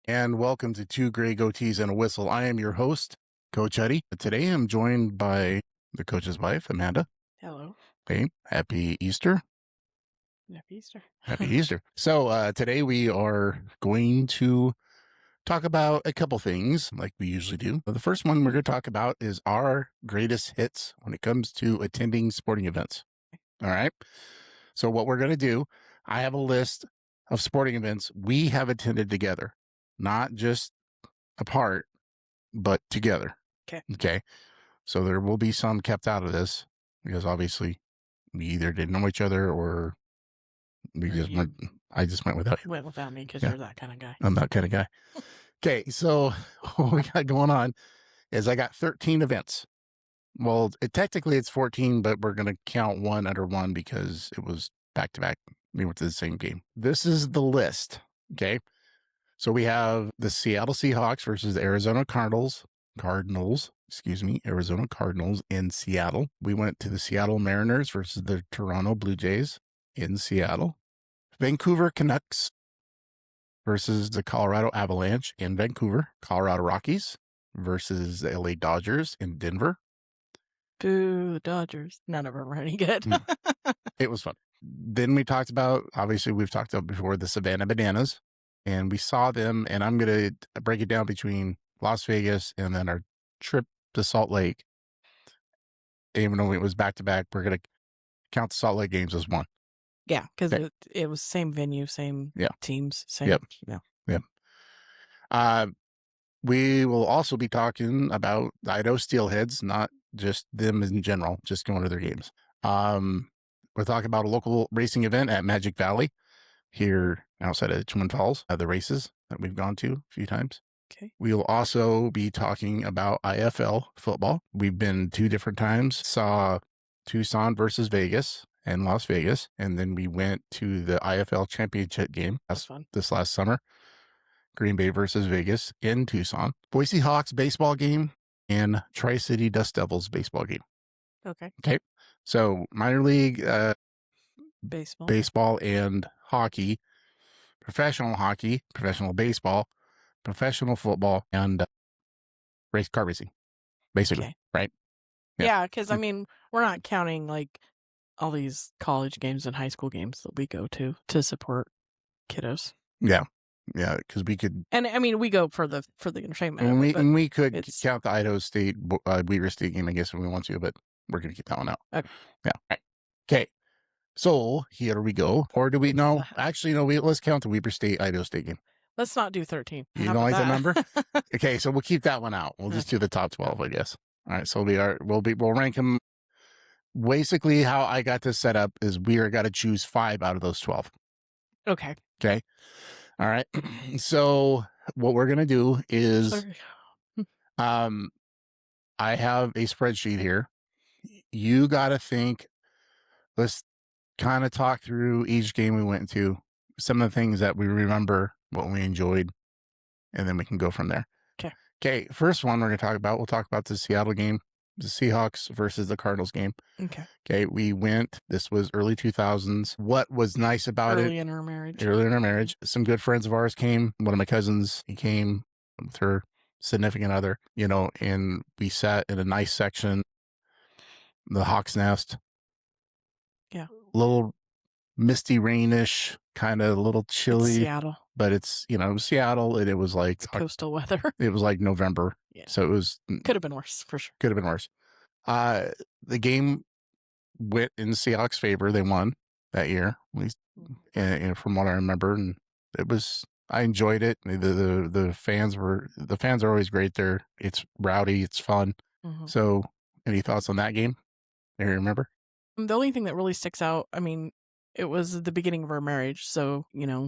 And welcome to Two Gray Goatees and a Whistle. I am your host, Coach Huddy. Today I'm joined by the coach's wife, Amanda. Hello. Hey, happy Easter. Happy Easter. Happy Easter. So today we are going to talk about a couple things like we usually do. The first one we're going to talk about is our greatest hits when it comes to attending sporting events. All right. So what we're going to do, I have a list of sporting events we have attended together, not just apart, but together. Okay. Okay. So there will be some kept out of this because obviously we either didn't know each other or we just went. I just went without you. Went without me because you're that kind of guy. I'm that kind of guy. Okay. So what we got going on is I got 13 events. Well, technically it's 14, but we're going to count one under one because it was back to back. We went to the same game. This is the list. Okay. So we have the Seattle Seahawks versus the Arizona Cardinals, Arizona Cardinals in Seattle. We went to the Seattle Mariners versus the Toronto Blue Jays in Seattle. Vancouver Canucks versus the Colorado Avalanche in Vancouver. Colorado Rockies versus the LA Dodgers in Denver. Boo, the Dodgers. None of them were any good. It was fun. Then we talked about, obviously we've talked about before, the Savannah Bananas. And we saw them, and I'm going to break it down between Las Vegas and then our trip to Salt Lake. Even though it was back to back, we're going to count the Salt Lake games as one. Yeah, because it was same venue, same teams, same. Yep. Yeah. We will also be talking about the Idaho Steelheads, not just them in general, just going to their games. We're talking about a local racing event at Magic Valley here outside of Twin Falls, the races that we've gone to a few times. Okay. We'll also be talking about IFL football. We've been 2 different times, saw Tucson versus Vegas and Las Vegas. And then we went to the IFL championship game this last summer, Green Bay versus Vegas in Tucson, Boise Hawks baseball game, and Tri-City Dust Devils baseball game. Okay. So minor league, baseball and hockey, professional hockey, professional baseball, professional football, and car racing, basically, right? Yeah, because I mean, we're not counting like all these college games and high school games that we go to support kiddos. Yeah, because we could, and I mean, we go for the entertainment. And we could count the Idaho State Weaver State game, I guess, if we want to, but we're going to keep that one out. Okay. Yeah. Right. Okay. So here we go. Or do we? No, actually, no. Let's count the Weber State Idaho State game. Let's not do 13. You don't like the number? Okay, so we'll keep that one out. We'll just do the top 12, I guess. All right. So we'll rank them. Basically, how I got this set up is we are got to choose 5 out of those 12. Okay. Okay. All right. So what we're gonna do is, I have a spreadsheet here. You got to think. Let's kind of talk through each game we went to, some of the things that we remember, what we enjoyed, and then we can go from there. Okay. First one we're going to talk about, we'll talk about the Seattle game, the Seahawks versus the Cardinals game. Okay. We went, this was early 2000s. What was nice about Early in our marriage. Some good friends of ours came. One of my cousins, he came with her significant other, and we sat in a nice section, the Hawk's Nest. Yeah. Little misty rainish, kind of a little chilly. It's Seattle. But it's, it was Seattle, and it was like it's coastal weather. It was like November. Yeah. So it was could have been worse for sure. Could have been worse. The game went in the Seahawks' favor. They won that year, at least from what I remember, and I enjoyed it. The fans are always great there. It's rowdy, it's fun. Mm-hmm. So, any thoughts on that game? Do you remember? The only thing that really sticks out, I mean, it was the beginning of our marriage. So,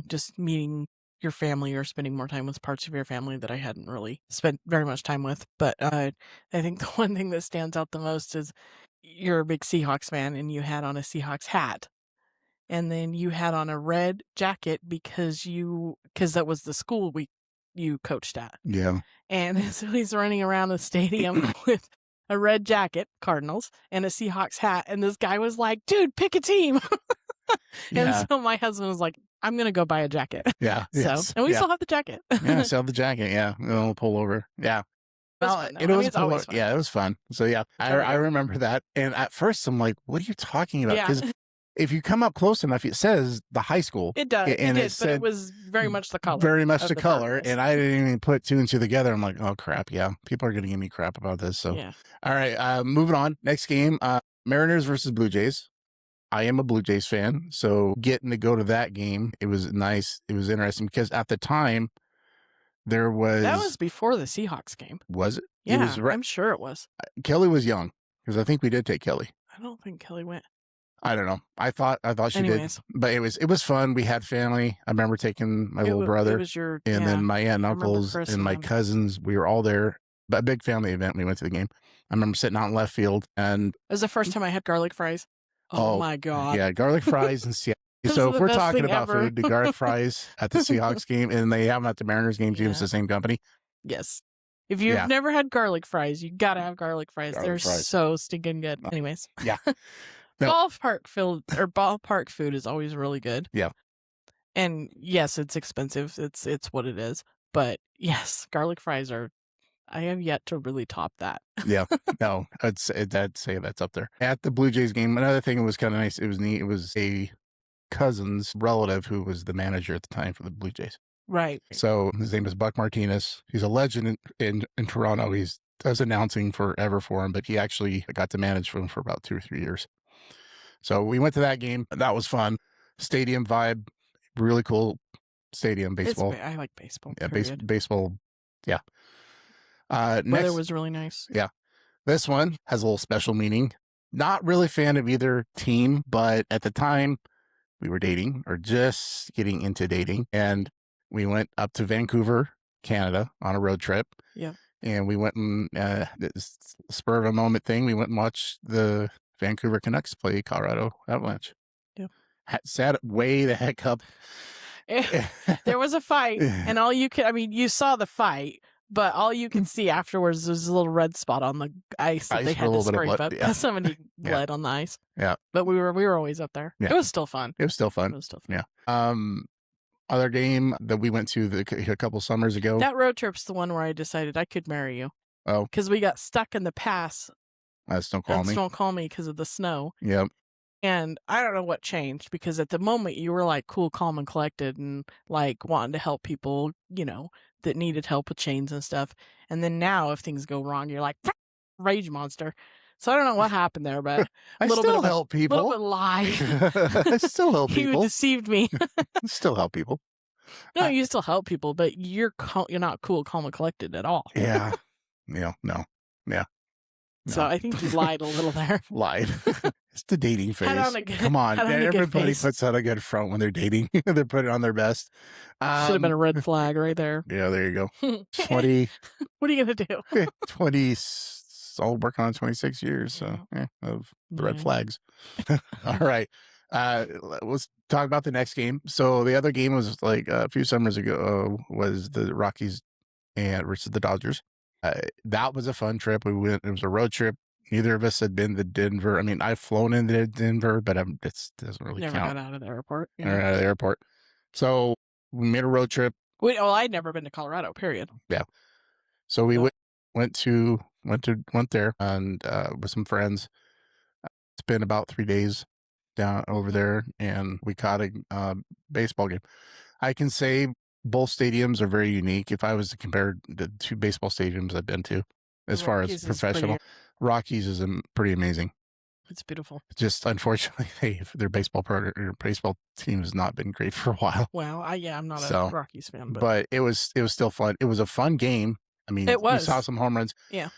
just meeting your family or spending more time with parts of your family that I hadn't really spent very much time with. But I think the one thing that stands out the most is you're a big Seahawks fan and you had on a Seahawks hat. And then you had on a red jacket because that was the school you coached at. Yeah. And so he's running around the stadium with a red jacket, Cardinals, and a Seahawks hat. And this guy was like, dude, pick a team. And so my husband was like, I'm gonna go buy a jacket. Yeah. So, Yes. and we Yeah. still have the jacket. Yeah. Sell the jacket. Yeah. We'll pull over. Yeah. It was Well, fun though. it I was mean, a it's pull. always fun. Yeah, it was fun. So yeah, I remember that. And at first, I'm like, "What are you talking about?" Yeah, Because if you come up close enough, it says the high school. it does. And It it did, but it said was very much the color. very much of the the color, darkness. and I didn't even put two and two together. I'm like, "Oh crap! Yeah, people are gonna give me crap about this." So, Yeah. all right, moving on. Next game, Mariners versus Blue Jays. I am a Blue Jays fan, so getting to go to that game, it was nice. It was interesting because at the time there That was was before the Seahawks game. was it? It Yeah, was I'm sure it was. Kelly was young because I think we did take Kelly. I don't think Kelly went. I don't know. I thought she did, Anyways, but it was fun. We had family. I remember taking my little it brother was your and then my aunt and I remember uncles Chris and my and them. cousins. We were all there. But a big family event. We went to the game. I remember sitting out in left field and It was the first time I had garlic fries. Oh my god! yeah, garlic fries and Seattle. This So is if the we're best talking thing about ever. food, the garlic fries at the Seahawks game, and they have them at the Mariners game too. It's Yeah. the same company. Yes. If you've Yeah. never had garlic fries, you gotta have garlic fries. Garlic They're fries. so stinking good. Anyways. Yeah. No. Ballpark food is always really good. Yeah. And yes, it's expensive. It's what it is. But yes, garlic fries are. I have yet to really top that. Yeah, no, I'd say that's up there. At the Blue Jays game, another thing that was kind of nice, it was neat, it was a cousin's relative who was the manager at the time for the Blue Jays. Right. So his name is Buck Martinez. He's a legend in Toronto. He's does announcing forever for him, but he actually got to manage for him for about 2 or 3 years. So we went to that game. That was fun. Stadium vibe, really cool stadium, baseball. I like baseball. Yeah, Period. baseball. Yeah. Weather Next was really nice. Yeah. This one has a little special meaning. Not really a fan of either team, but at the time we were dating or just getting into dating. And we went up to Vancouver, Canada on a road trip. Yeah. And we went and this spur of a moment thing. We went and watched the Vancouver Canucks play Colorado Avalanche. Yeah. Sat way the heck up. There was a fight, and all you could, I mean, you saw the fight, but all you could see afterwards was a little red spot on the ice that they had to scrape up because somebody bled on the ice. Yeah. But we were always up there. Yeah. It was still fun. It was still fun. Yeah. Other game that we went to a couple summers ago. That road trip's the one where I decided I could marry you. Oh. Because we got stuck in the pass. Snoqualmie because of the snow. Yep. And I don't know what changed, because at the moment you were like cool, calm, and collected and like wanting to help people, that needed help with chains and stuff. And then now if things go wrong, you're like, rage monster. So I don't know what happened there, but I still help people. A little bit lie. I still help people. You deceived me. Still help people. No, you still help people, but you're not cool, calm, and collected at all. Yeah. Yeah. No. Yeah. So I think you lied a little there. Lied. It's the dating phase. Come on. had on a good Everybody face. puts on a good front when they're dating. They're putting on their best. Should have been a red flag right there. Yeah, there you go. 20. What are you going to do? 20. I'll work on 26 years. So of the red flags. All right. Let's talk about the next game. So the other game was like a few summers ago was the Rockies and versus the Dodgers. That was a fun trip. We went. It was a road trip. Neither of us had been to Denver. I mean, I've flown into Denver, but it doesn't really Never count. got out of the airport. Or out of the airport. So we made a road trip. I'd never been to Colorado. Period. Yeah. So we went there and with some friends. Spent about 3 days down over there, and we caught a baseball game. I can say both stadiums are very unique. If I was to compare the two baseball stadiums I've been to, as far as professional, Rockies is pretty amazing. It's beautiful. Just unfortunately, their baseball team has not been great for a while. Well, I'm not a Rockies fan, but it was still fun. It was a fun game. I mean, we saw some home runs. Yeah,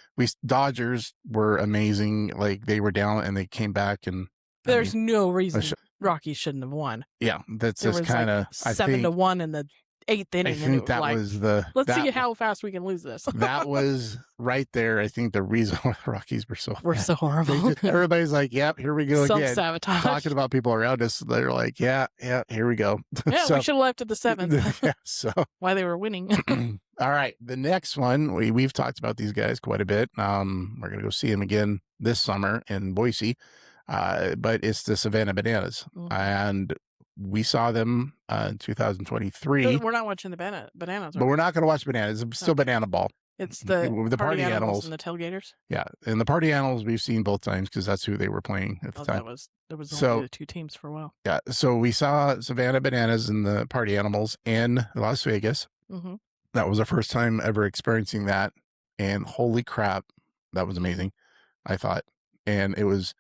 Dodgers were amazing. Like they were down and they came back, and there's no reason Rockies shouldn't have won. Yeah, that's just kind of 7-1 in the 8th inning. I think that was let's see how fast we can lose this. That was right there. I think the reason why Rockies were so horrible. Everybody's like, "Yep, here we go again." Self-sabotage. Talking about people around us, they're like, "Yeah, here we go." Yeah, we should have left at the 7th. Yeah, so why they were winning. All right, the next one we've talked about these guys quite a bit. We're gonna go see them again this summer in Boise, but it's the Savannah Bananas, and we saw them in 2023. We're not watching the bananas. But we're not going to watch bananas. It's still Banana Ball. It's the party animals and the tailgaters. Yeah, and the party animals we've seen both times because that's who they were playing at the time. There was only the two teams for a while. Yeah, so we saw Savannah Bananas and the party animals in Las Vegas. Mm-hmm. That was our first time ever experiencing that, and holy crap, that was amazing. I thought, and it was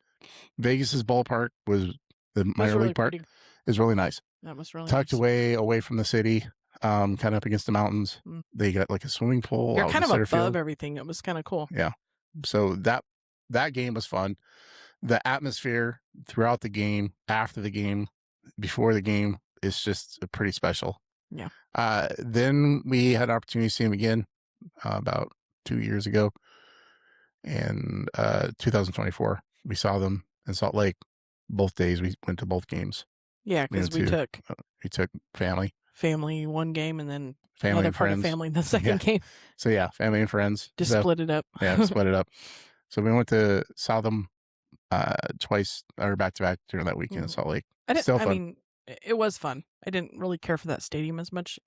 Vegas's ballpark was the minor league park. It was really nice. That was really tucked away from the city. Kind of up against the mountains. They got like a swimming pool. You're kind of above everything. It was kind of cool. Yeah. So that game was fun. The atmosphere throughout the game, after the game, before the game is just pretty special. Yeah. Then we had an opportunity to see him again about 2 years ago. And 2024, we saw them in Salt Lake. Both days we went to both games. Yeah, because we took family one game and then family another and part friends. of family the second game. So yeah, family and friends. Just split it up. Yeah, split it up. So we saw them twice or back to back during that weekend in Salt Lake. I mean, it was fun. I didn't really care for that stadium as much.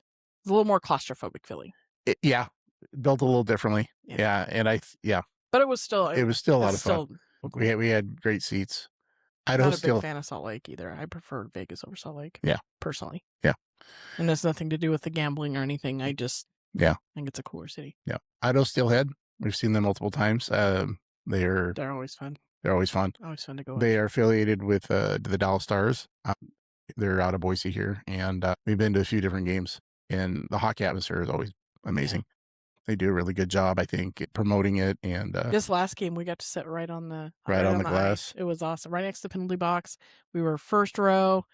It's a little more claustrophobic feeling. Built a little differently. Yeah, and but it was still a lot of fun. We had great seats. I'm not a big fan of Salt Lake either. I prefer Vegas over Salt Lake. Yeah, personally. Yeah, and there's nothing to do with the gambling or anything. I just think it's a cooler city. Yeah, Idaho Steelhead. We've seen them multiple times. They're always fun. They're always fun. Always fun to go. They are affiliated with the Dallas Stars. They're out of Boise here, and we've been to a few different games. And the hockey atmosphere is always amazing. Yeah. They do a really good job, I think, promoting it. And this last game, we got to sit right on the glass. It was awesome, right next to the penalty box. We were first row.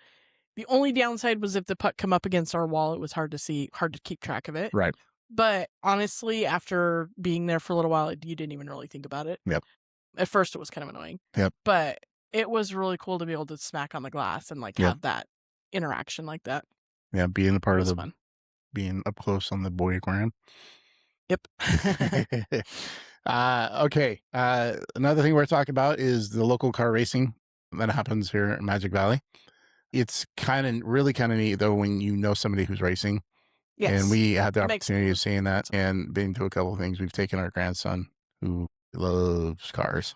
The only downside was if the puck come up against our wall, it was hard to keep track of it. Right. But honestly, after being there for a little while, you didn't even really think about it. Yep. At first, it was kind of annoying. Yep. But it was really cool to be able to smack on the glass and have that interaction like that. Yeah, being a part of fun. Being up close on the Boy Aquarium. Yep. Okay. Another thing we're talking about is the local car racing that happens here in Magic Valley. It's really kind of neat though when you know somebody who's racing. Yes. And we had the opportunity of seeing that and being to a couple of things. We've taken our grandson who loves cars.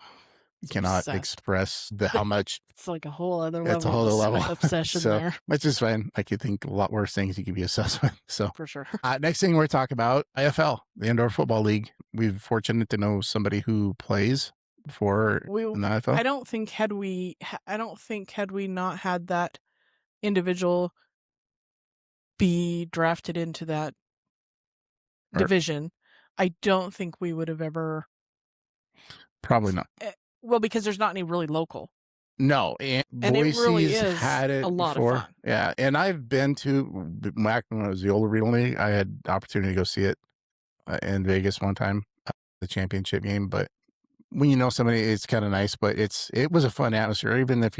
Cannot express how much. It's like a whole other level. It's a whole other level obsession there. Which is fine. I could think a lot worse things you could be obsessed with. So for sure. Next thing we're talking about IFL, the Indoor Football League. We're fortunate to know somebody who plays for the IFL. I don't think had we not had that individual be drafted into that division, I don't think we would have ever. Probably not. Well, because there's not any really local. No, and Boise's it really is had it a lot before. Of fun. Yeah, and I've been to back when I was the older Regional League. I had the opportunity to go see it in Vegas one time, the championship game. But when you know somebody, it's kind of nice. But it was a fun atmosphere, even if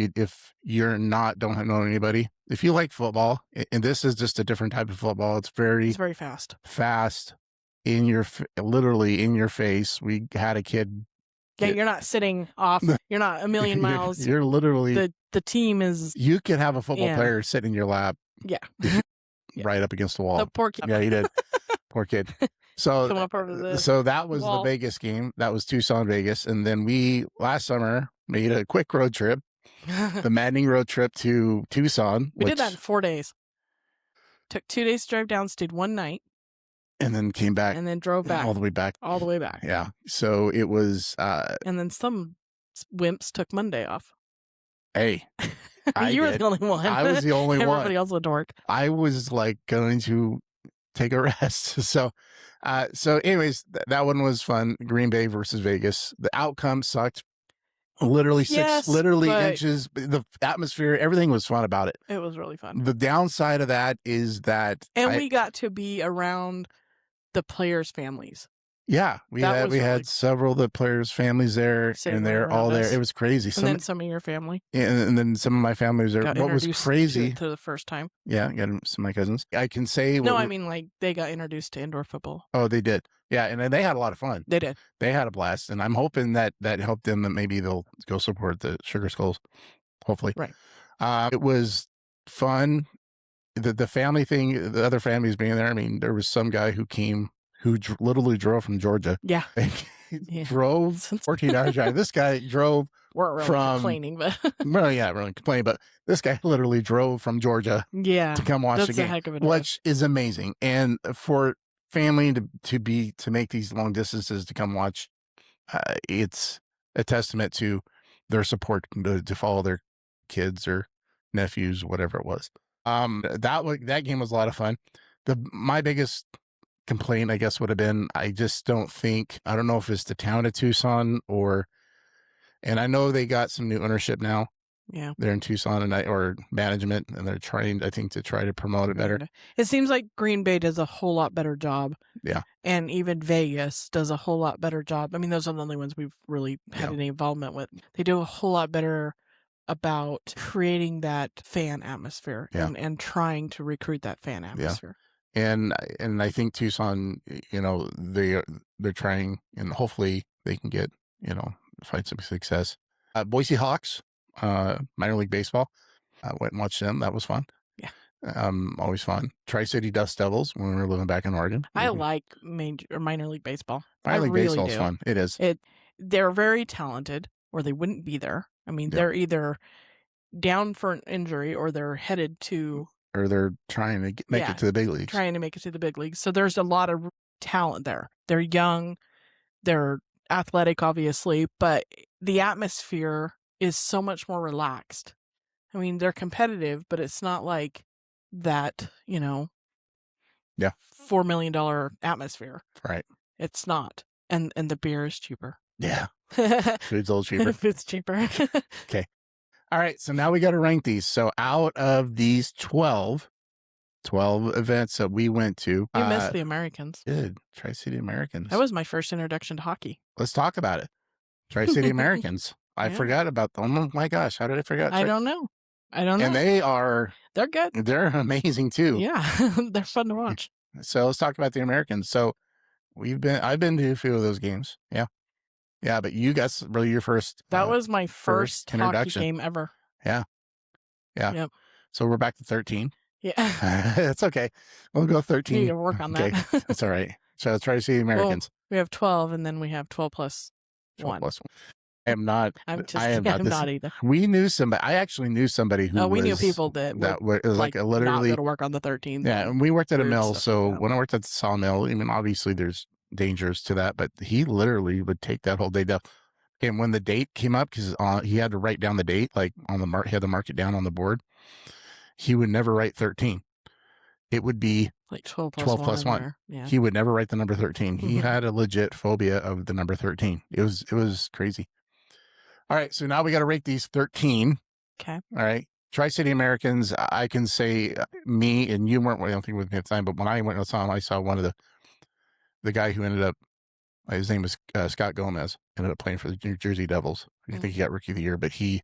you're don't know anybody. If you like football, and this is just a different type of football, it's very fast, literally in your face. We had a kid. Yeah, you're not sitting off. You're not a million miles. You're literally the team is. You can have a football player sit in your lap. Yeah. Right up against the wall. The poor kid. Yeah, he did. Poor kid. So that was wall. The Vegas game. That was Tucson, Vegas, and then we last summer made a quick road trip, the maddening road trip to Tucson. We did that in 4 days. Took 2 days to drive down, stayed one night. And then came back. And then drove back. All the way back. All the way back. Yeah. So it was... and then some wimps took Monday off. Hey. You were the only one. I was the only one. Everybody else was a dork. I was going to take a rest. So anyways, that one was fun. Green Bay versus Vegas. The outcome sucked. Literally inches. The atmosphere, everything was fun about it. It was really fun. The downside of that is that... And we got to be around the players' families. Yeah, we had several of the players' families there, and they're all there. It was crazy. And then some of your family. And then some of my family was there. What was crazy to the first time? Yeah, got some of my cousins. I can say I mean they got introduced to indoor football. Oh, they did. Yeah, and they had a lot of fun. They did. They had a blast, and I'm hoping that helped them. That maybe they'll go support the Sugar Skulls. Hopefully, right. It was fun. The family thing, the other families being there. I mean, there was some guy who came who literally drove from Georgia. Yeah. Yeah. Drove 14-hour drive. This guy drove weren't really from complaining, but well, yeah, really complaining, but this guy literally drove from Georgia yeah, to come watch the that's a game, heck of a drive. which is amazing. And for family to make these long distances to come watch, it's a testament to their support to follow their kids or nephews, whatever it was. That game was a lot of fun. My biggest complaint, I guess, would have been I just I don't know if it's the town of Tucson and I know they got some new ownership now. Yeah. They're in Tucson or management, and they're trying, I think, to try to promote it better. It seems like Green Bay does a whole lot better job. Yeah. And even Vegas does a whole lot better job. I mean, those are the only ones we've really had any involvement with. They do a whole lot better about creating that fan atmosphere and trying to recruit that fan atmosphere. And I think Tucson, they're trying, and hopefully they can find some success. Boise Hawks, minor league baseball. I went and watched them. That was fun. Yeah. Always fun. Tri-City Dust Devils when we were living back in Oregon. I like minor league baseball. Minor league baseball is fun. It is. They're very talented, or they wouldn't be there. I mean, they're either down for an injury or they're headed to, or they're trying to make it to the big leagues. Trying to make it to the big leagues. So there's a lot of talent there. They're young, they're athletic, obviously, but the atmosphere is so much more relaxed. I mean, they're competitive, but it's not like that, $4 million atmosphere. Right. It's not. And the beer is cheaper. Yeah. Food's a little cheaper. Food's cheaper. Okay. All right. So now we got to rank these. So out of these 12 events that we went to. You missed the Americans. Did. Tri-City Americans. That was my first introduction to hockey. Let's talk about it. Tri-City Americans. I forgot about them. Oh my gosh. How did I forget? I don't know. And they're good. They're amazing too. Yeah. They're fun to watch. So let's talk about the Americans. So I've been to a few of those games. Yeah. Yeah. But you guys really your first. That was my first hockey game ever. Yeah. Yeah. Yep. So we're back to 13. Yeah. It's okay. We'll go 13. You need to work on that. Okay. That's all right. So let's try to see the Americans. Well, we have 12 and then we have 12 plus 1. I am not. I'm not either. We knew somebody. I actually knew somebody who. We knew people that was like literally not going to work on the 13. Yeah, and we worked at a mill. So when I worked at the sawmill, I mean, obviously there's dangers to that, but he literally would take that whole day down. And when the date came up, because he had to write down the date, like on the he had to mark it down on the board. He would never write 13. It would be like 12 plus 1. Yeah. He would never write the number 13. He had a legit phobia of the number 13. It was crazy. All right, so now we got to rate these 13. Okay. All right. Tri-City Americans, I can say me and you weren't, I don't think with me at the time, but when I went and saw him, I saw one of the guy who ended up, his name was Scott Gomez, ended up playing for the New Jersey Devils. I think he got Rookie of the Year, but he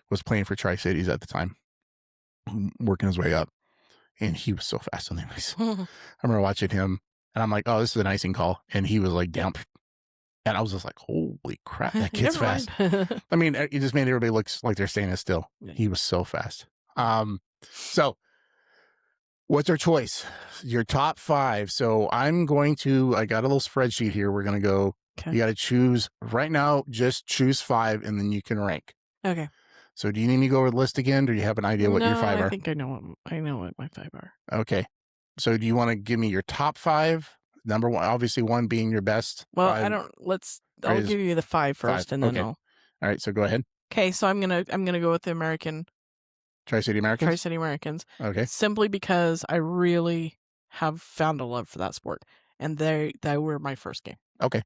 was playing for Tri-Cities at the time, working his way up. And he was so fast on the ice. I remember watching him, and I'm like, oh, this is an icing call. And he was like down. And I was just like, holy crap, that kid's fast. I mean, it just made everybody look like they're standing still. Yeah. He was so fast. So what's our choice? Your top 5. So I got a little spreadsheet here. We're going to go, you got to choose right now, just choose 5 and then you can rank. Okay. So do you need me to go over the list again? Or do you have an idea what your 5 are? I think I know what my 5 are. Okay. So do you want to give me your top 5? Number 1, obviously 1 being your best. Well, I'll give you the 5 first, and then All right, so go ahead. Okay, so I'm gonna go with the American Tri-City Americans. Tri-City Americans. Okay. Simply because I really have found a love for that sport, and they were my first game. Okay.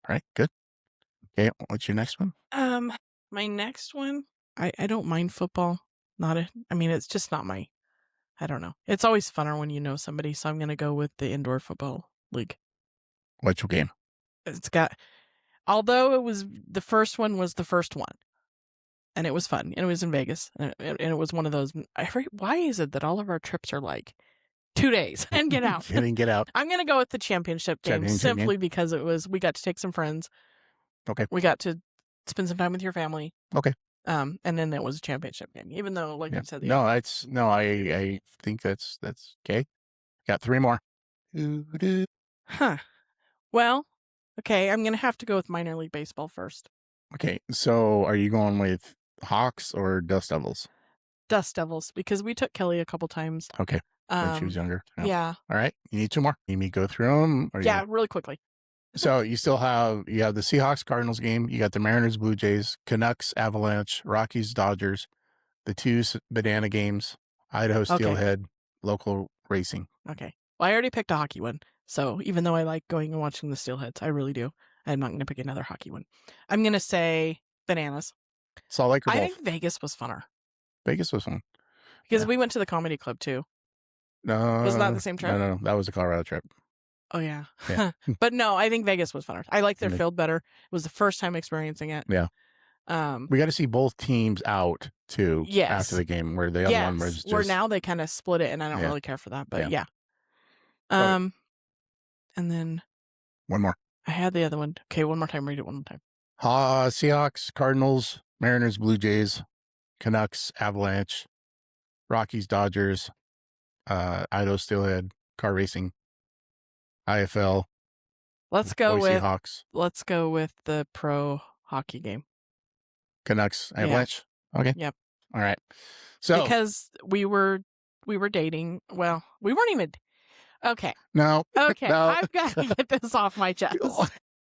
All right. Good. Okay. What's your next one? My next one, I don't mind football. It's just not my. I don't know. It's always funner when you know somebody, so I'm gonna go with the indoor football league. What's your game? Although the first one was the first one, and it was fun, and it was in Vegas, and it was one of those. Why is it that all of our trips are like 2 days and get out? Get out. I'm gonna go with the championship game simply because we got to take some friends. Okay. We got to spend some time with your family. Okay. And then there was a championship game, even though, like you said, I think that's okay. Got 3 more. Huh. Well, okay, I'm gonna have to go with minor league baseball first. Okay, so are you going with Hawks or Dust Devils? Dust Devils, because we took Kelly a couple times. Okay, when she was younger. Yeah. All right, you need 2 more. You need to go through them? Yeah, really quickly. So you still have the Seahawks Cardinals game. You got the Mariners Blue Jays, Canucks Avalanche, Rockies Dodgers, the 2 banana games, Idaho Steelhead, local racing. Okay. Well, I already picked a hockey one. So even though I like going and watching the Steelheads, I really do. I'm not going to pick another hockey one. I'm going to say bananas. Salt Lake or I both? think Vegas was funner. Vegas was fun. Because we went to the comedy club too. No. Was that the same trip? No. That was a Colorado trip. Oh, yeah. But no, I think Vegas was funner. I like their field better. It was the first time experiencing it. Yeah. We got to see both teams out too after the game, where the other one was just... where now they kind of split it, and I don't really care for that, but yeah. And then... One more. I had the other one. Okay, one more time. Read it one more time. Seahawks, Cardinals, Mariners, Blue Jays, Canucks, Avalanche, Rockies, Dodgers, Idaho Steelhead, car racing, IFL. Let's go Boise with Hawks. Let's go with the pro hockey game. Canucks, Avalanche. Yeah. Okay. Yep. All right. So because we were dating. Well, we weren't even. Okay. No. Okay. No. I've got to get this off my chest.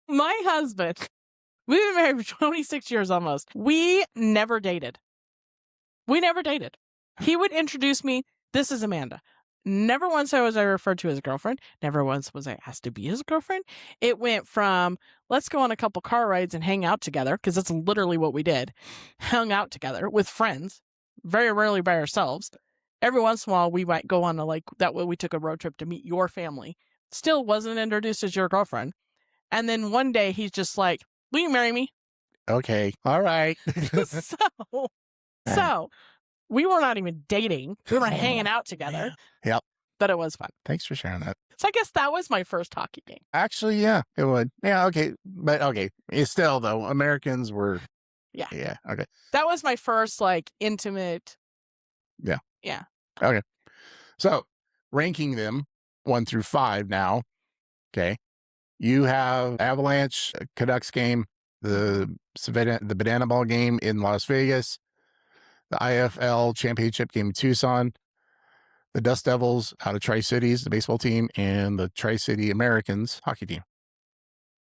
My husband. We've been married for 26 years almost. We never dated. He would introduce me. This is Amanda. Never once was I referred to as a girlfriend. Never once was I asked to be his girlfriend. It went from, let's go on a couple car rides and hang out together, because that's literally what we did. Hung out together with friends, very rarely by ourselves. Every once in a while, we might go on that way we took a road trip to meet your family. Still wasn't introduced as your girlfriend. And then one day he's just like, will you marry me? Okay. All right. So we were not even dating. We were hanging out together. Yep. But it was fun. Thanks for sharing that. So I guess that was my first hockey game. Actually, yeah, it would. Yeah, okay. But okay. It's still, though, Americans were... Yeah. Yeah, okay. That was my first, intimate... Yeah. Yeah. Okay. So, ranking them 1 through 5 now. Okay. You have Avalanche, Canucks game, the Banana Ball game in Las Vegas, the IFL Championship game in Tucson, the Dust Devils out of Tri-Cities, the baseball team, and the Tri-City Americans hockey team.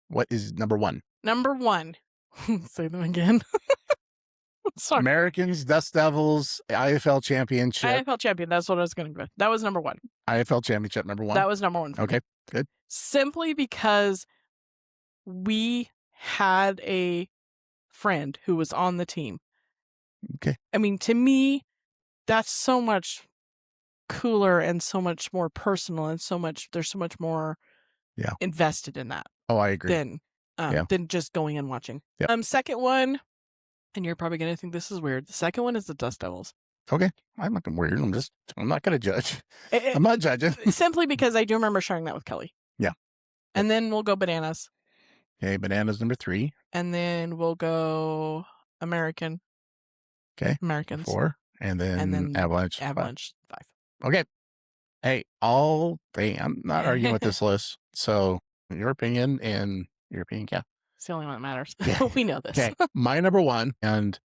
What is number 1? Number 1. Say them again. Sorry. Americans, Dust Devils, IFL Championship. IFL Champion, that's what I was going to go. That was number 1. IFL Championship, number 1. That was number 1 for okay, me. Good. Simply because we had a friend who was on the team. Okay. I mean, to me, that's so much cooler and so much more personal, and there's so much more invested in that. Oh, I agree. Than just going and watching. Yep. Second one, and you're probably going to think this is weird. The second one is the Dust Devils. Okay. I'm not weird. I'm not going to judge. I'm not judging. Simply because I do remember sharing that with Kelly. Yeah. And then we'll go bananas. Okay. Bananas number 3. And then we'll go American. Okay. Americans. 4. And then Avalanche. 5. Okay. Hey, I'm not arguing with this list. So your opinion, yeah. It's the only one that matters. Yeah. We know this. Okay. My number 1, and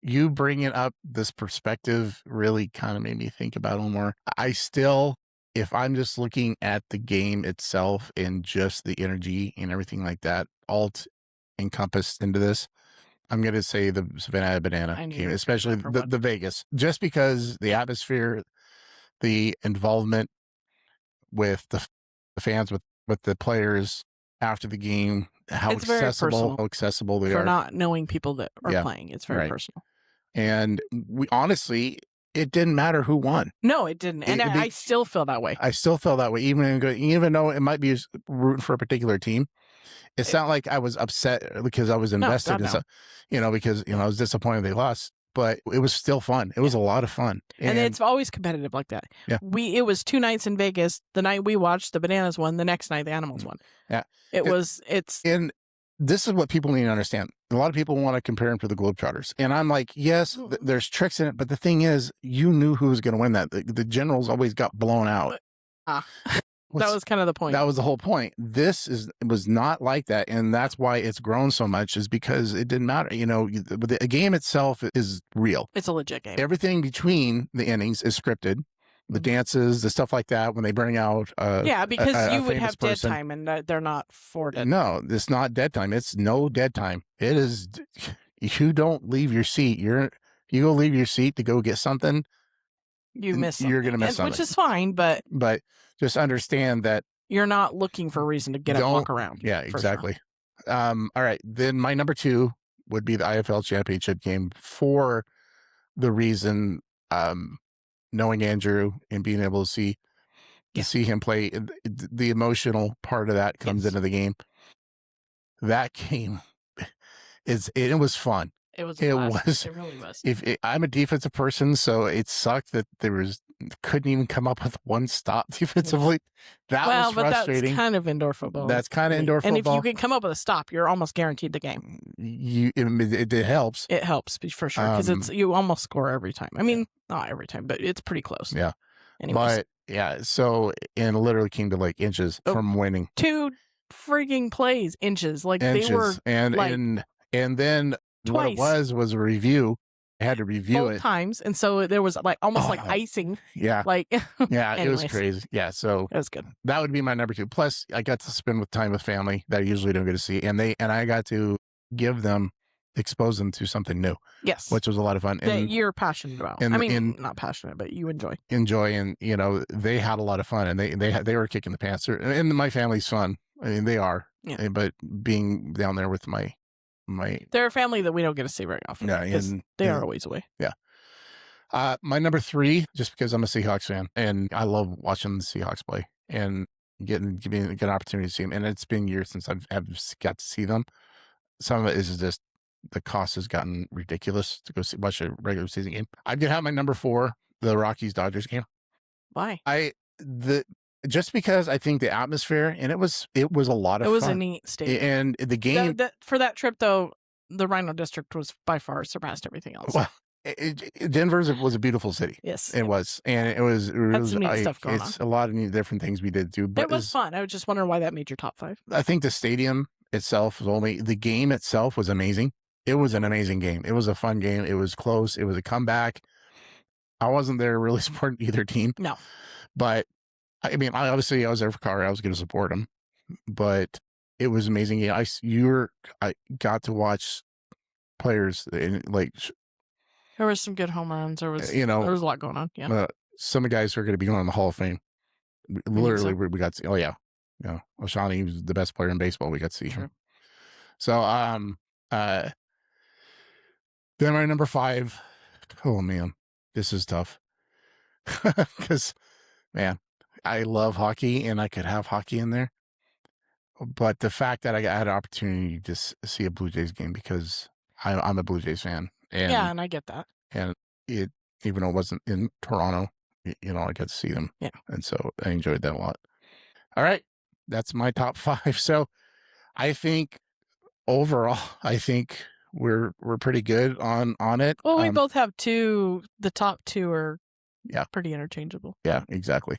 you bringing up this perspective really kind of made me think about it a little more. I still, if I'm just looking at the game itself and just the energy and everything like that, all encompassed into this, I'm going to say the Savannah Banana game, especially the Vegas, just because the atmosphere, the involvement with the fans, with the players after the game, how accessible they are. For not knowing people that are playing. It's very personal. And it didn't matter who won. No, it didn't. And I still feel that way. I still feel that way, even though it might be rooting for a particular team. It's not like I was upset because I was invested in stuff, because, I was disappointed they lost, but it was still fun. It was a lot of fun. And it's always competitive like that. Yeah. It was 2 nights in Vegas. The night we watched, the Bananas won. The next night, the Animals won. Yeah. It's this is what people need to understand. A lot of people want to compare him to the Globetrotters. And I'm like, yes, there's tricks in it. But the thing is, you knew who was going to win that. The Generals always got blown out. That was kind of the point. That was the whole point. It was not like that. And that's why it's grown so much, is because it didn't matter. The game itself is real. It's a legit game. Everything between the innings is scripted. The dances, the stuff like that, when they bring out because you would have person. dead time, and they're not for dead. No, it's not dead time. It's no dead time. It is, you don't leave your seat. You go leave your seat to go get something. You miss something. You're going to miss something. Which is fine, but just understand that you're not looking for a reason to get up and walk around. Yeah, exactly. Sure. All right. Then my number 2 would be the IFL Championship game, for the reason, knowing Andrew and being able to see him play. The emotional part of that comes into the game. That game it was fun. It was. It really was. I'm a defensive person, so it sucked that couldn't even come up with one stop defensively. That was frustrating. But that's kind of indoor football. That's kind of indoor football. And if you can come up with a stop, you're almost guaranteed the game. It helps. It helps for sure, because you almost score every time. I mean, not every time, but it's pretty close. Yeah. Anyways. But yeah, so and literally came to like inches from winning. 2 freaking plays, inches. Like inches. They were and then twice. What it was a review. I had to review both times, and so there was like almost like icing. Yeah, yeah, it was crazy. Yeah, so it was good. That would be my number 2. Plus, I got to spend time with family that I usually don't get to see, and I got to expose them to something new. Yes, which was a lot of fun. That you're passionate about. Not passionate, but you enjoy. And they had a lot of fun, and they were kicking the pants. And my family's fun. I mean, they are. Yeah. But being down there with they're a family that we don't get to see very often. Yeah, and they are always away. Yeah. My number 3, just because I'm a Seahawks fan and I love watching the Seahawks play and getting a good opportunity to see them. And it's been years since I've got to see them. Some of it is just the cost has gotten ridiculous to go watch a regular season game. I'd have my number 4, the Rockies-Dodgers game. Why? Just because I think the atmosphere, and it was a lot of fun. It was a neat stadium. And the game... for that trip, though, the Rhino District was by far surpassed everything else. Well, Denver was a beautiful city. Yes. It was. And it was some neat stuff going on. It's a lot of neat different things we did too. But it was fun. I was just wondering why that made your top 5. I think the stadium itself the game itself was amazing. It was an amazing game. It was a fun game. It was close. It was a comeback. I wasn't there really supporting either team. No. But I mean, I was there for Colorado. I was going to support them, but it was amazing. Yeah, I got to watch players like. There was some good home runs. There was there was a lot going on. Yeah, some of the guys who are going to be going on the Hall of Fame. Literally, we got to see. Oh yeah, Oshani was the best player in baseball. We got to see him. So then my number 5. Oh man, this is tough because man. I love hockey, and I could have hockey in there. But the fact that I had an opportunity to see a Blue Jays game, because I'm a Blue Jays fan. And I get that. And even though it wasn't in Toronto, I got to see them. Yeah. And so I enjoyed that a lot. All right. That's my top 5. So I think overall, we're pretty good on it. Well, we both have 2. The top 2 are pretty interchangeable. Yeah, exactly.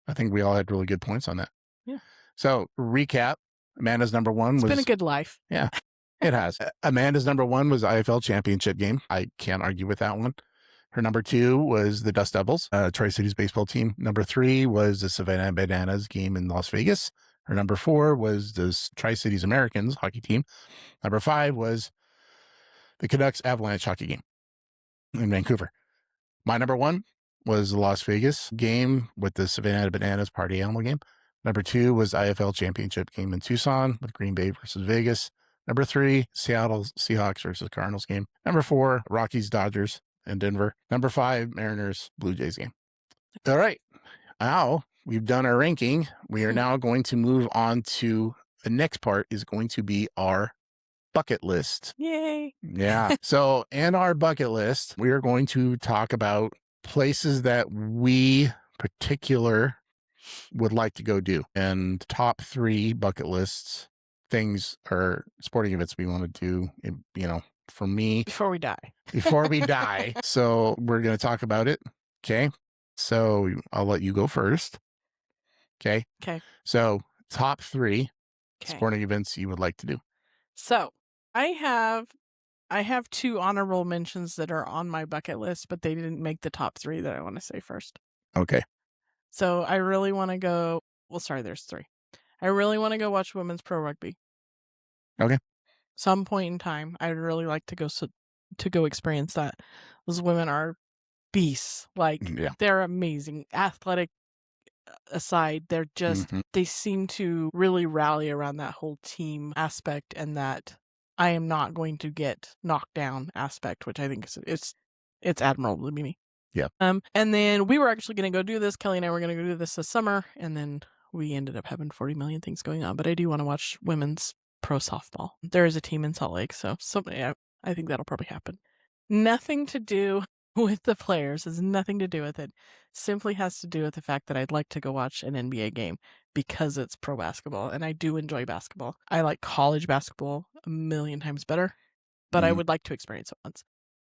I think we all had really good points on that. Yeah. So recap, Amanda's number 1 was... It's been a good life. Yeah, it has. Amanda's number 1 was IFL Championship game. I can't argue with that one. Her number 2 was the Dust Devils, Tri-Cities baseball team. Number 3 was the Savannah Bananas game in Las Vegas. Her number 4 was the Tri-Cities Americans hockey team. Number 5 was the Canucks Avalanche hockey game in Vancouver. My number 1 was the Las Vegas game with the Savannah Bananas party animal game. Number 2 was IFL Championship game in Tucson with Green Bay versus Vegas. Number 3, Seattle Seahawks versus Cardinals game. Number 4, Rockies Dodgers in Denver. Number 5, Mariners Blue Jays game. All right. Now we've done our ranking. We are now going to move on to the next part is going to be our bucket list. Yay. Yeah. So in our bucket list, we are going to talk about places that we would like to go do, and top 3 bucket lists things or sporting events we want to do, for me before we die. before we die. So we're going to talk about it. Okay. So I'll let you go first. Okay. Okay. So top 3 sporting events you would like to do. So I have 2 honorable mentions that are on my bucket list, but they didn't make the top 3 that I want to say first. Okay. So I really want to go. Well, sorry, there's 3. I really want to go watch women's pro rugby. Okay. Some point in time, I would really like to go experience that. Those women are beasts. Like, they're amazing. Athletic aside, they're just they seem to really rally around that whole team aspect and that I am not going to get knocked down aspect, which I think is it's admirable to me. Yeah. And then we were actually going to go do this. Kelly and I were going to go do this summer, and then we ended up having 40 million things going on. But I do want to watch women's pro softball. There is a team in Salt Lake, so I think that'll probably happen. Nothing to do with the players, has nothing to do with it. Simply has to do with the fact that I'd like to go watch an NBA game because it's pro basketball, and I do enjoy basketball. I like college basketball a million times better, but I would like to experience it once.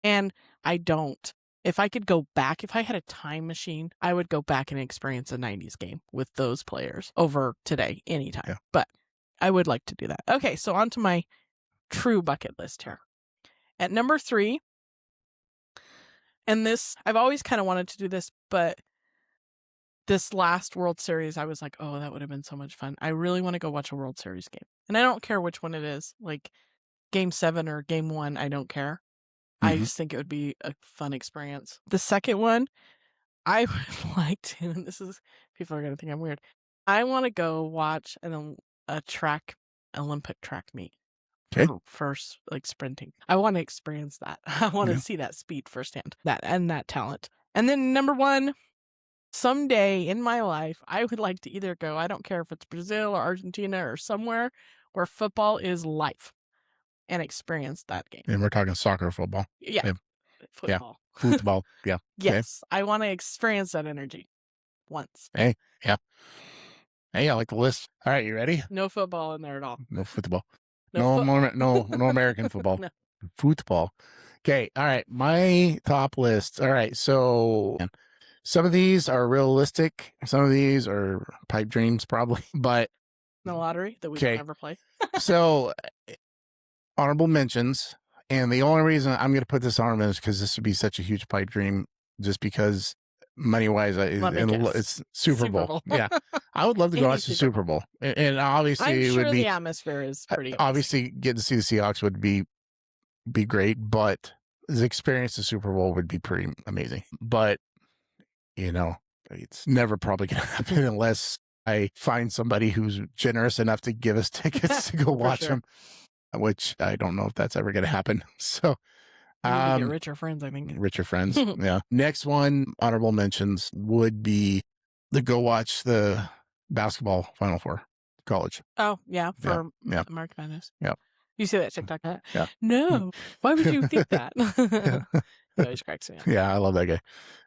And I don't. If I could go back, if I had a time machine, I would go back and experience a 90s game with those players over today, anytime. Yeah. But I would like to do that. Okay, so on to my true bucket list here. At number 3, and this, I've always kind of wanted to do this, but this last World Series, I was like, oh, that would have been so much fun. I really want to go watch a World Series game. And I don't care which one it is, like Game 7 or Game 1, I don't care. I just think it would be a fun experience. The second one, I would like to, and people are going to think I'm weird. I want to go watch a Olympic track meet. Okay. For like sprinting. I want to experience that. I want to see that speed firsthand, that talent. And then number 1, someday in my life, I would like to either go, I don't care if it's Brazil or Argentina or somewhere where football is life, and experience that game. And we're talking soccer or football. Yeah. Football. Yeah. Football. Yeah. Yes. Okay. I want to experience that energy once. Hey. Yeah. Hey, I like the list. All right, you ready? No football in there at all. No football. No American football. No. Football. Okay. All right. My top list. All right. So some of these are realistic. Some of these are pipe dreams, probably, but the lottery that we can never play. So honorable mentions. And the only reason I'm going to put this on is because this would be such a huge pipe dream, just because money wise, it's Super Bowl. Yeah. I would love to go watch the Super Bowl. And obviously, I'm sure it would be, the atmosphere is pretty obviously getting to see the Seahawks would be great, but the experience of Super Bowl would be pretty amazing. But, it's never probably going to happen unless I find somebody who's generous enough to give us tickets to go watch them, which I don't know if that's ever going to happen. So, get richer friends, I think. Richer friends. Yeah. Next one, honorable mentions would be to go watch the basketball Final Four college. Oh, yeah. For Mark Madness. Yeah. You see that TikTok? Yeah. No. Why would you think that? He always cracks me up. Yeah, I love that guy.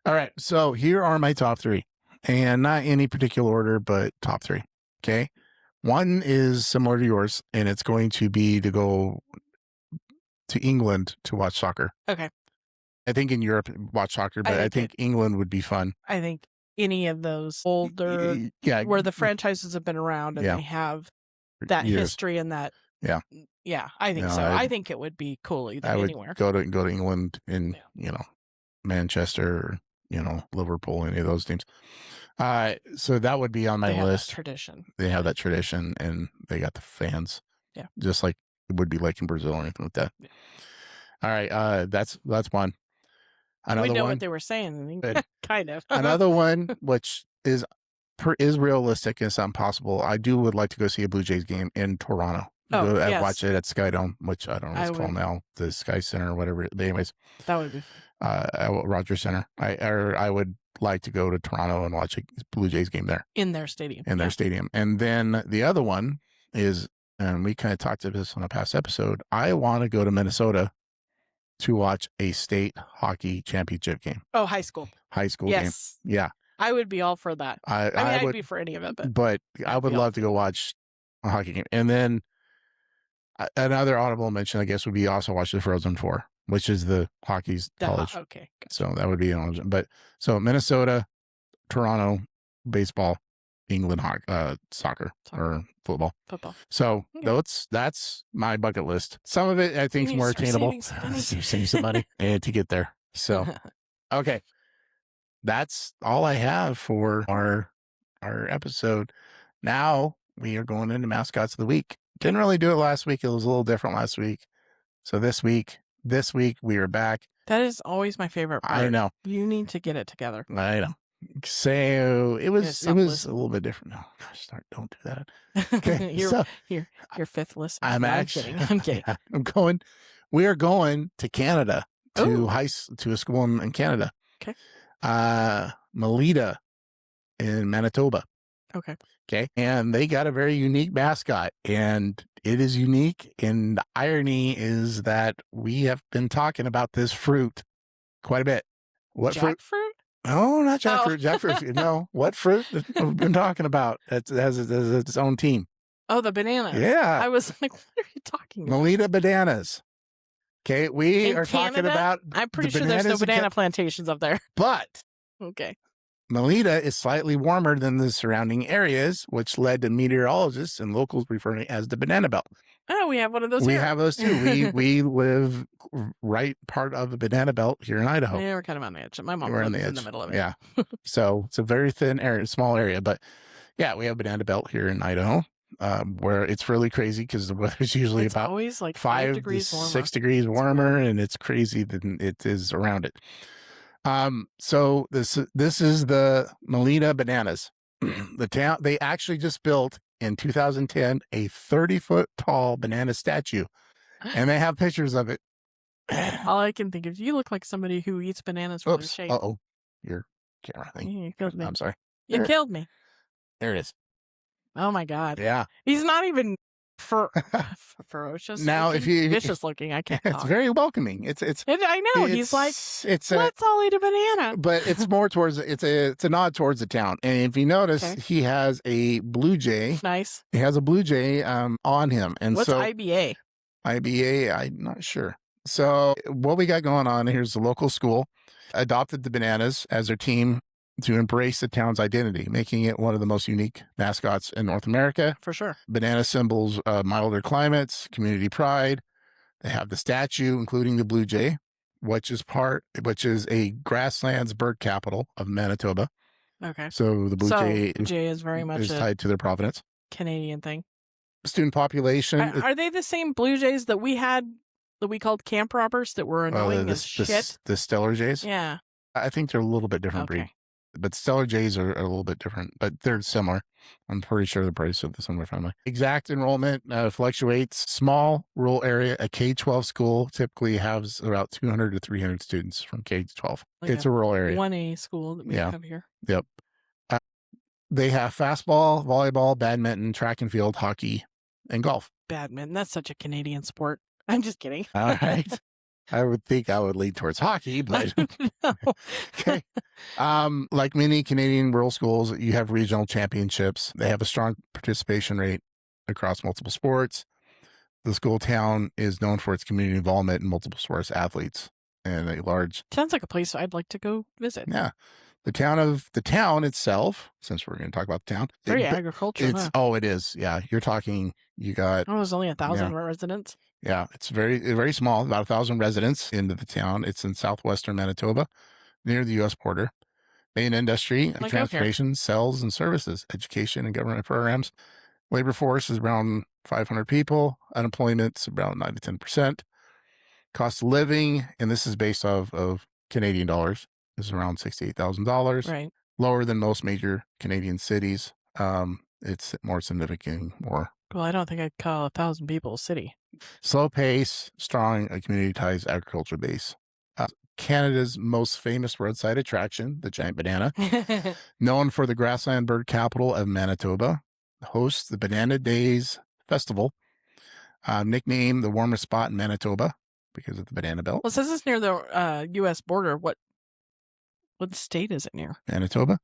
All right. So here are my top 3. And not any particular order, but top 3. Okay. One is similar to yours, and it's going to be to go to England to watch soccer. Okay. I think in Europe watch soccer, but I think England would be fun. I think any of those older, where the franchises have been around and they have that history and that. Yeah. Yeah, I think so. I think it would be cool anywhere. Go to England in, Manchester, Liverpool, any of those teams. So that would be on my list. Tradition. They have that tradition, and they got the fans. Yeah. Just like it would be like in Brazil or anything like that. Yeah. All right. That's one. Another we know one, what they were saying. Kind of. Another one, which is realistic and it's not impossible. I would like to go see a Blue Jays game in Toronto. Watch it at Skydome, which I don't know what it's called now, the Sky Center or whatever. But anyways, that would be Rogers Center. I would like to go to Toronto and watch a Blue Jays game there in their stadium. And then the other one is, and we kind of talked about this on a past episode, I want to go to Minnesota to watch a state hockey championship game. Oh, high school game. Yeah. I would be all for that. I'd be for any of it. But I would love to go watch a hockey game. And then Another honorable mention, I guess, would be also watch the Frozen Four, which is the hockey's college. Okay. Gotcha. So that would be an but so Minnesota, Toronto, baseball, England, soccer or football. So that's my bucket list. Some of it I think is more attainable. Saving some money and to get there. So okay, that's all I have for our episode. Now we are going into mascots of the week. Didn't really do it last week. It was a little different last week. So this week we are back. That is always my favorite part. I know. You need to get it together. I know. So it was a little bit different. No, don't do that. Okay. your fifth list. I'm kidding. We are going to Canada to a school in Canada. Okay. Melita in Manitoba. Okay. Okay. And they got a very unique mascot, and it is unique. And the irony is that we have been talking about this fruit quite a bit. What jackfruit? No, not jackfruit. Jackfruit. No. What fruit we've been talking about? It has its own team. Oh, the bananas. Yeah. I was like, what are you talking about? Melita bananas. Okay. We are talking about. I'm pretty sure there's no banana plantations up there. But. Okay. Melita is slightly warmer than the surrounding areas, which led to meteorologists and locals referring it as the banana belt. Oh, we have one of those. We have those too. We live right part of the banana belt here in Idaho. Yeah, we're kind of on the edge. My mom lives in the middle of it. Yeah. So it's a very thin area, small area, but yeah, we have banana belt here in Idaho, where it's really crazy because the weather's usually about always like 5 degrees to 6 degrees warmer, and it's crazy than it is around it. So this is the Melita bananas. The town, they actually just built in 2010 a 30-foot tall banana statue, and they have pictures of it. All I can think of, you look like somebody who eats bananas from their shape. Your camera thing. You killed me. I'm sorry. You killed me. There it is. Oh my God. Yeah. He's not even ferocious. Now, if you vicious looking, I can't. It's very welcoming. I know. He's like, let's all eat a banana. But it's more towards it's a nod towards the town. And if you notice, he has a blue jay. Nice. He has a blue jay on him. And what's IBA? IBA, I'm not sure. So what we got going on, here's the local school adopted the bananas as their team to embrace the town's identity, making it one of the most unique mascots in North America. For sure. Banana symbols milder climates, community pride. They have the statue, including the blue jay, which is a grasslands bird capital of Manitoba. Okay. So the blue jay is very much tied to their provenance. Canadian thing. Student population. Are they the same blue jays that we had that we called camp robbers that were annoying as shit? The Stellar jays? Yeah. I think they're a little bit different breed. But Stellar jays are a little bit different, but they're similar. I'm pretty sure the price of the similar family. Exact enrollment fluctuates. Small rural area, a K-12 school typically has about 200 to 300 students from K-12. It's a rural area. 1A school that we have here. Yep. They have fastball, volleyball, badminton, track and field, hockey, and golf. Badminton, that's such a Canadian sport. I'm just kidding. All right. I would think I would lead towards hockey, but okay. Like many Canadian rural schools, you have regional championships. They have a strong participation rate across multiple sports. The school town is known for its community involvement in multiple sports athletes and a large. Sounds like a place I'd like to go visit. Yeah. The town itself, since we're going to talk about the town. Very agricultural. It is. Yeah. You're talking, you got. Oh, there's only 1,000 residents. Yeah, it's very, very small, about 1,000 residents into the town. It's in southwestern Manitoba, near the U.S. border. Main industry, transportation, sales and services, education and government programs. Labor force is around 500 people. Unemployment's about 9 to 10%. Cost of living, and this is based off of Canadian dollars, is around $68,000. Right. Lower than most major Canadian cities. It's more significant, more. Well, I don't think I'd call 1,000 people a city. Slow pace, strong community ties, agriculture base. Canada's most famous roadside attraction, the giant banana, known for the grassland bird capital of Manitoba, hosts the Banana Days Festival, nicknamed the warmest spot in Manitoba because of the banana belt. Well, since it's near the U.S. border, what state is it near? Manitoba.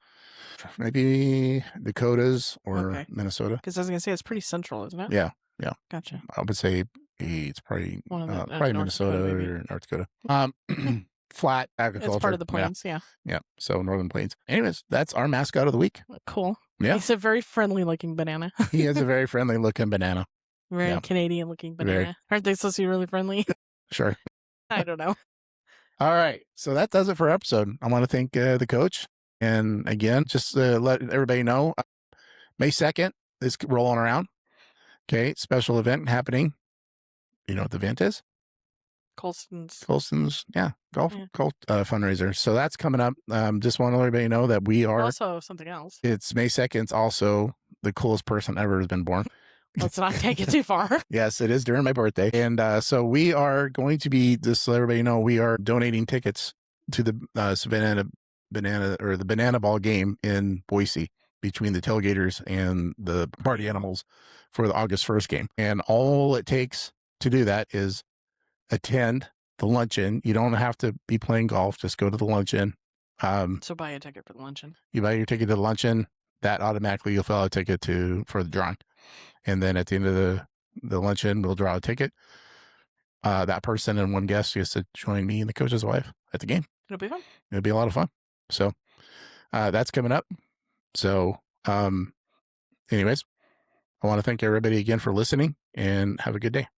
Maybe Dakotas or Minnesota. Because I was going to say it's pretty central, isn't it? Yeah. Yeah. Gotcha. I would say it's probably One of the probably North Minnesota Dakota, maybe. or North Dakota. Yeah, Flat it's part agriculture. of the Yeah. plains. Yeah. Yeah. So Northern Plains. Anyways, that's our mascot of the week. Cool. Yeah. He's a very friendly looking banana. He is a very friendly looking banana. Very Yeah. Canadian looking Very. banana. Aren't they supposed to be really friendly? Sure. I don't know. All right. So that does it for our episode. I want to thank the coach. And again, just let everybody know May 2nd is rolling around. Okay. Special event happening. You know what the event is? Colston's. Colston's, yeah, golf Yeah. fundraiser. So that's coming up. Just want to let everybody know that we are Also, something else. It's May 2nd. It's also the coolest person ever has been born. Let's not take it too far. Yes, it is during my birthday. And so we are going to be, just to let everybody know, we are donating tickets to the banana ball game in Boise between the tailgaters and the party animals for the August 1st game. And all it takes to do that is attend the luncheon. You don't have to be playing golf. Just go to the luncheon. So buy a ticket for the luncheon. You buy your ticket to the luncheon. That automatically you'll fill out a ticket for the drawing. And then at the end of the luncheon, we'll draw a ticket. That person and one guest gets to join me and the coach's wife at the game. It'll be fun. It'll be a lot of fun. So that's coming up. So anyways, I want to thank everybody again for listening and have a good day.